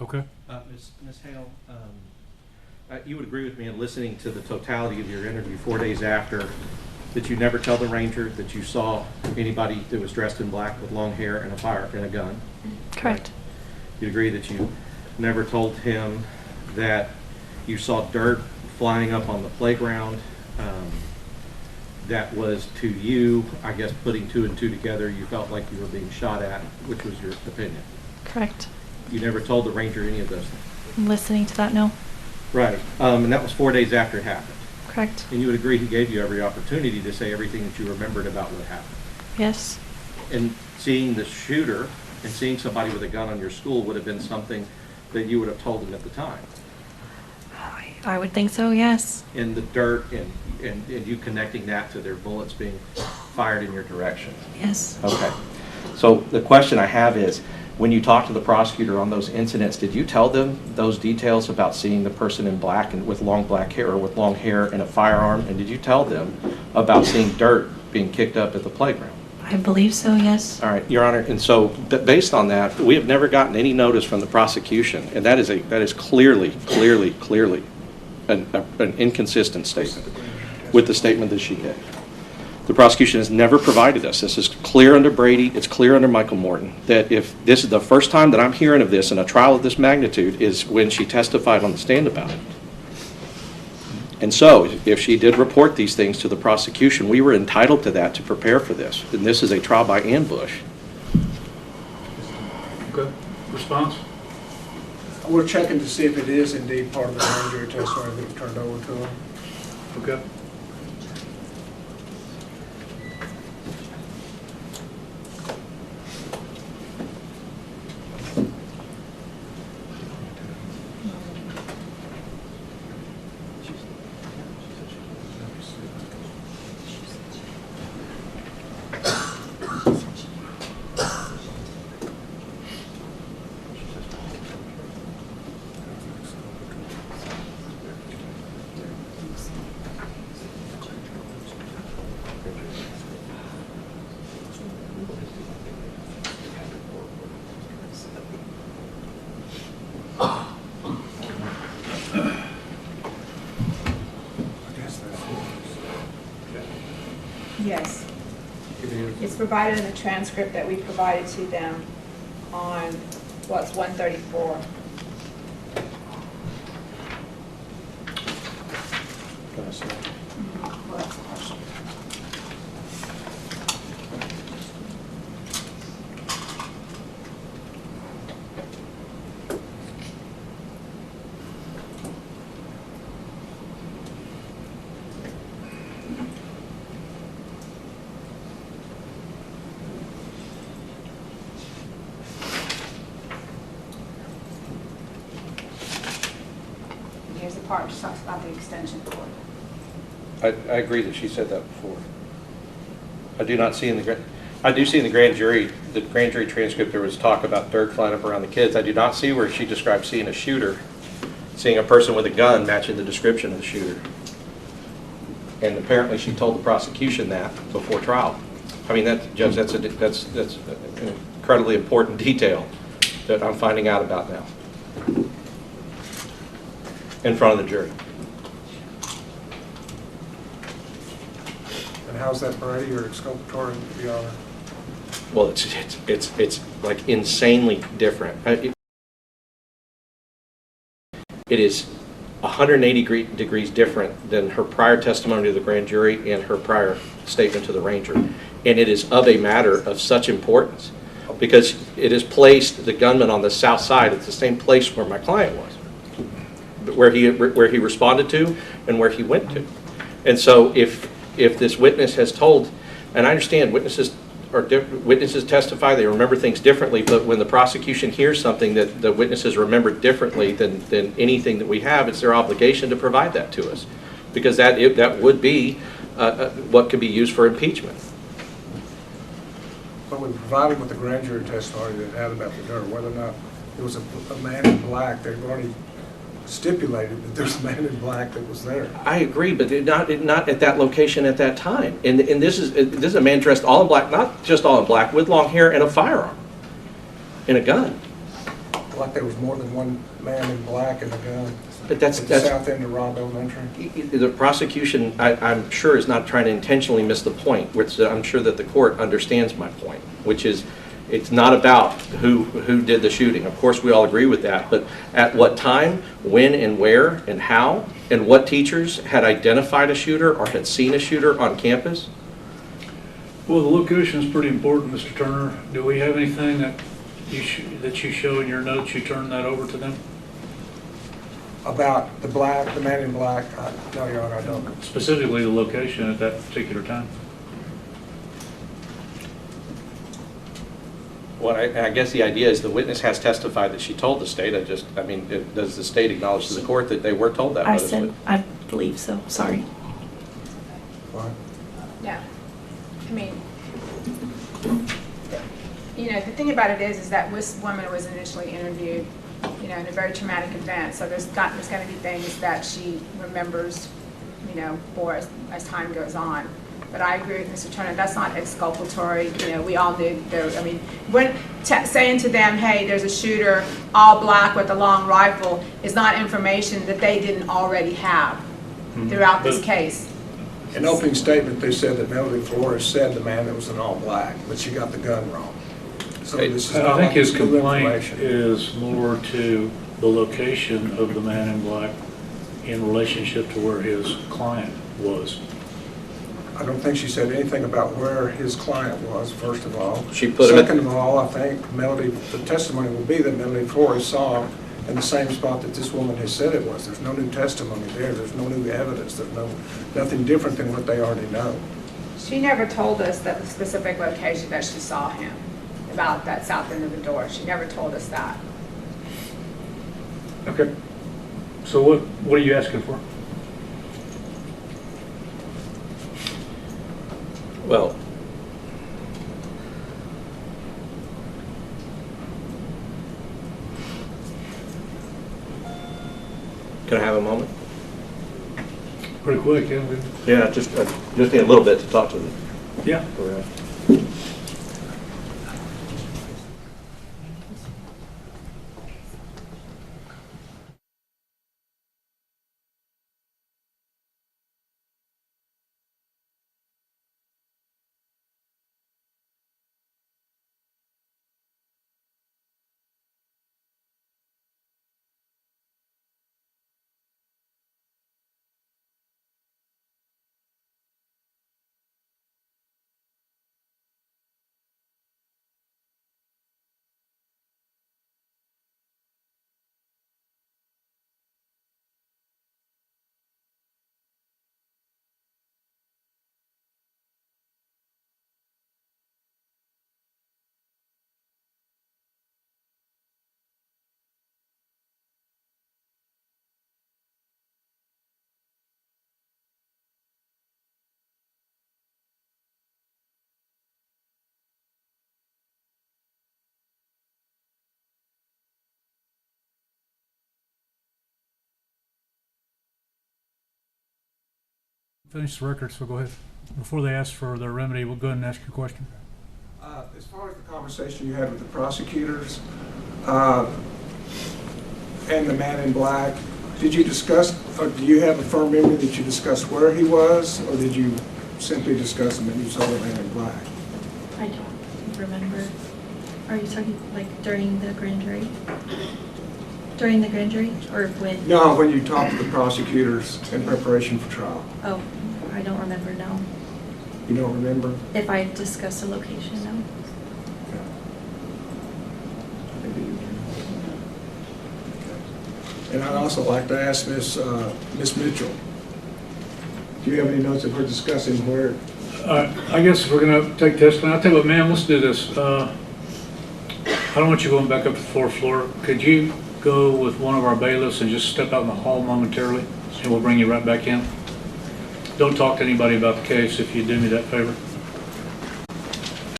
Okay. Ms. Hale, you would agree with me in listening to the totality of your interview 4 days after that you never tell the ranger that you saw anybody that was dressed in black with long hair and a fire and a gun? Correct. You'd agree that you never told him that you saw dirt flying up on the playground that was, to you, I guess, putting two and two together, you felt like you were being shot at, which was your opinion? Correct. You never told the ranger any of those things? I'm listening to that, no. Right. And that was 4 days after it happened. Correct. And you would agree he gave you every opportunity to say everything that you remembered about what happened? Yes. And seeing the shooter and seeing somebody with a gun on your school would have been something that you would have told him at the time? I would think so, yes. In the dirt and you connecting that to their bullets being fired in your direction? Yes. Okay. So the question I have is, when you talked to the prosecutor on those incidents, did you tell them those details about seeing the person in black and with long black hair or with long hair and a firearm? And did you tell them about seeing dirt being kicked up at the playground? I believe so, yes. All right, Your Honor, and so based on that, we have never gotten any notice from the prosecution, and that is clearly an inconsistent statement with the statement that she gave. The prosecution has never provided us. This is clear under Brady, it's clear under Michael Morton, that if this is the first time that I'm hearing of this in a trial of this magnitude is when she testified on the stand about it. And so, if she did report these things to the prosecution, we were entitled to that to prepare for this. And this is a trial by ambush. Okay. Response? We're checking to see if it is indeed part of the grand jury testimony that was turned over to them. Okay. Yes. It's provided in the transcript that we provided to them on, what's 134. Can I see? Well, that's the question. Here's the part which talks about the extension cord. I agree that she said that before. I do not see in the I do see in the grand jury transcript there was talk about dirt flying up around the kids. I do not see where she described seeing a shooter, seeing a person with a gun matching the description of the shooter. And apparently she told the prosecution that before trial. I mean, Judge, that's an incredibly important detail that I'm finding out about now in front of the jury. And how's that Brady or exculpatory, Your Honor? Well, it's like insanely different. It is 180 degrees different than her prior testimony to the grand jury and her prior statement to the ranger. And it is of a matter of such importance because it has placed the gunman on the south side. It's the same place where my client was, where he responded to and where he went to. And so if this witness has told, and I understand witnesses testify, they remember things differently, but when the prosecution hears something that the witnesses remember differently than anything that we have, it's their obligation to provide that to us, because that would be what could be used for impeachment. But we provided with the grand jury testimony that had about the dirt, whether or not it was a man in black, they've already stipulated that there's a man in black that was there. I agree, but not at that location at that time. And this is a man dressed all in black, not just all in black, with long hair and a firearm and a gun. like there was more than one man in black and a gun But at the south end of Robb Elementary? The prosecution, I'm sure, is not trying to intentionally miss the point, which I'm sure that the court understands my point, which is it's not about who did the shooting. Of course, we all agree with that, but at what time, when and where and how, and what teachers had identified a shooter or had seen a shooter on campus? Well, the location is pretty important, Mr. Turner. Do we have anything that you show in your notes, you turn that over to them? About the man in black? No, Your Honor, I don't. Specifically the location at that particular time? Well, I guess the idea is the witness has testified that she told the state. Does the state acknowledge to the court that they were told that? I said, I believe so, sorry. What? Yeah. I mean, you know, the thing about it is that this woman was initially interviewed, you know, in a very traumatic event. So there's going to be things that she remembers, you know, more as time goes on. But I agree with Mr. Turner, that's not exculpatory. You know, we all knew there, I mean, when saying to them, hey, there's a shooter, all black with a long rifle, is not information that they didn't already have throughout this case. In opening statement, they said that Melody Flores said the man that was in all black, but she got the gun wrong. So this is I not think like his new complaint information. is more to the location of the man in black in relationship to where his client was. I don't think she said anything about where his client was, first of all. She put him Second of all, I think the testimony will be that Melody Flores saw him in the same spot that this woman has said it was. There's no new testimony there. There's no new evidence. There's nothing different than what they already know. She never told us that the specific location that she saw him, about that south end of the door. She never told us that. Okay. So what are you asking for? Well, can I have a moment? Pretty quick, yeah. Yeah, just need a little bit to talk to them. Yeah. Finish the record, so go ahead. Before they ask for their remedy, we'll go ahead and ask your question. As far as the conversation you had with the prosecutors and the man in black, did you discuss, or do you have a firm memory that you discussed where he was, or did you simply discuss him and you saw the man in black? I don't remember. Are you talking like during the grand jury? During the grand jury, or when? No, when you talked to the prosecutors in preparation for trial. Oh, I don't remember, no. You don't remember? If I discuss the location, no. And I'd also like to ask Miss Mitchell, do you have any notes of her discussing where? I guess we're going to take testimony. I'll tell you what, ma'am, let's do this. I don't want you going back up to the fourth floor. Could you go with one of our bailiffs and just step out in the hall momentarily, and we'll bring you right back in? Don't talk to anybody about the case if you do me that favor.